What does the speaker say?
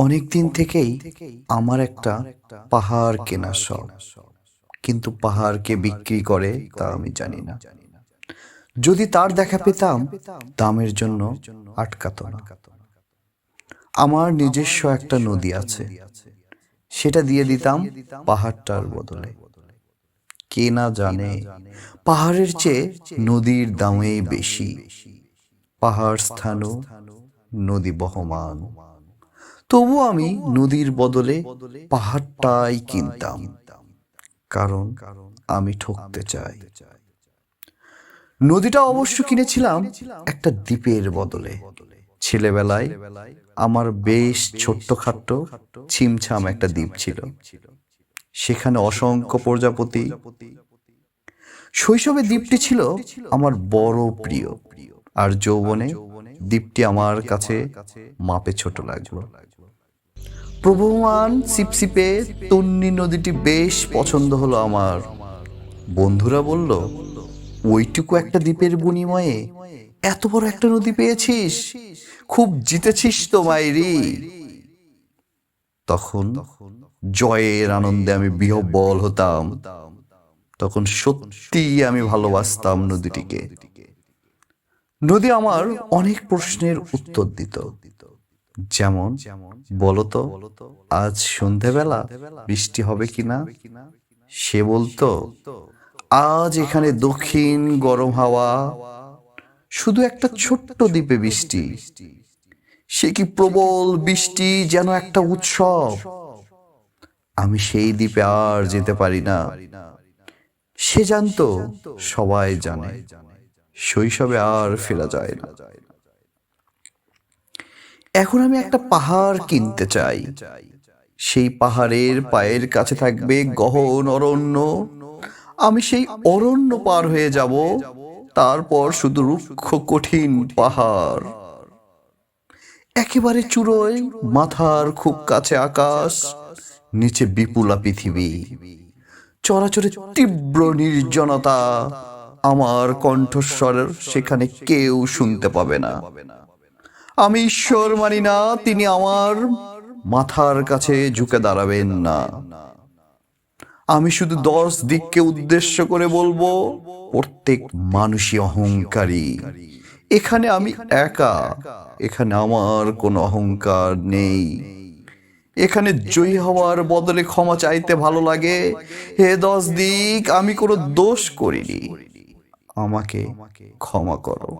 অনেক দিন থেকেই আমার একটা পাহাড় কেনার শখ, কিন্তু পাহাড়কে বিক্রি করে তা আমি জানি না। যদি তার দেখা পেতাম, দামের জন্য আটকাতো না। আমার নিজস্ব একটা নদী আছে, সেটা দিয়ে দিতাম পাহাড়টার বদলে। কে না জানে পাহাড়ের চেয়ে নদীর দামেই বেশি। পাহাড় স্থানও, নদী বহমান। তবু আমি নদীর বদলে পাহাড়টাই কিনতাম, কারণ আমি ঠকতে চাই। নদীটা অবশ্য কিনেছিলাম একটা দ্বীপের বদলে। ছেলেবেলায় আমার বেশ ছোট্টখাট্ট ছিমছাম একটা দ্বীপ ছিল, সেখানে অসংখ্য প্রজাপতি। শৈশবে দ্বীপটি ছিল আমার বড় প্রিয়, আর যৌবনে দ্বীপটি আমার কাছে মাপে ছোট লাগলো। প্রবহমান সিপসিপে তন্নি নদীটি বেশ পছন্দ হলো আমার। বন্ধুরা বলল, ওইটুকু একটা দ্বীপের বিনিময়ে এত বড় একটা নদী পেয়েছিস, খুব জিতেছিস তো মাইরি। তখন জয়ের আনন্দে আমি বিহ্বল হতাম। তখন সত্যি আমি ভালোবাসতাম নদীটিকে। নদী আমার অনেক প্রশ্নের উত্তর দিত, যেমন, বলতো আজ সন্ধেবেলা বৃষ্টি হবে কিনা। সে বলতো, আজ এখানে দক্ষিণ গরম হাওয়া, শুধু একটা ছোট্ট দ্বীপে বৃষ্টি। সে কি প্রবল বৃষ্টি, যেন একটা উৎসব। আমি সেই দ্বীপে আর যেতে পারি না। সে জানতো, সবাই জানে, শৈশবে আর ফেরা যায় না। এখন আমি একটা পাহাড় কিনতে চাই। সেই পাহাড়ের পায়ের কাছে থাকবে গহন অরণ্য। আমি সেই অরণ্য পার হয়ে যাব, তারপর শুধু রুক্ষ কঠিন পাহাড়। একেবারে চূড়োয় মাথার খুব কাছে আকাশ, নিচে বিপুলা পৃথিবী। চরাচরে তীব্র নির্জনতা। আমার কণ্ঠস্বর সেখানে কেউ শুনতে পাবে না। আমি ঈশ্বর মানি না, তিনি আমার মাথার কাছে ঝুঁকে দাঁড়াবেন না। আমি শুধু 10 দিককে উদ্দেশ্য করে বলবো, প্রত্যেক মানুষই অহংকারী। এখানে আমি একা, এখানে আমার কোনো অহংকার নেই। এখানে জয়ী হওয়ার বদলে ক্ষমা চাইতে ভালো লাগে। হে 10 দিক, আমি কোনো দোষ করিনি, আমাকে ক্ষমা করো।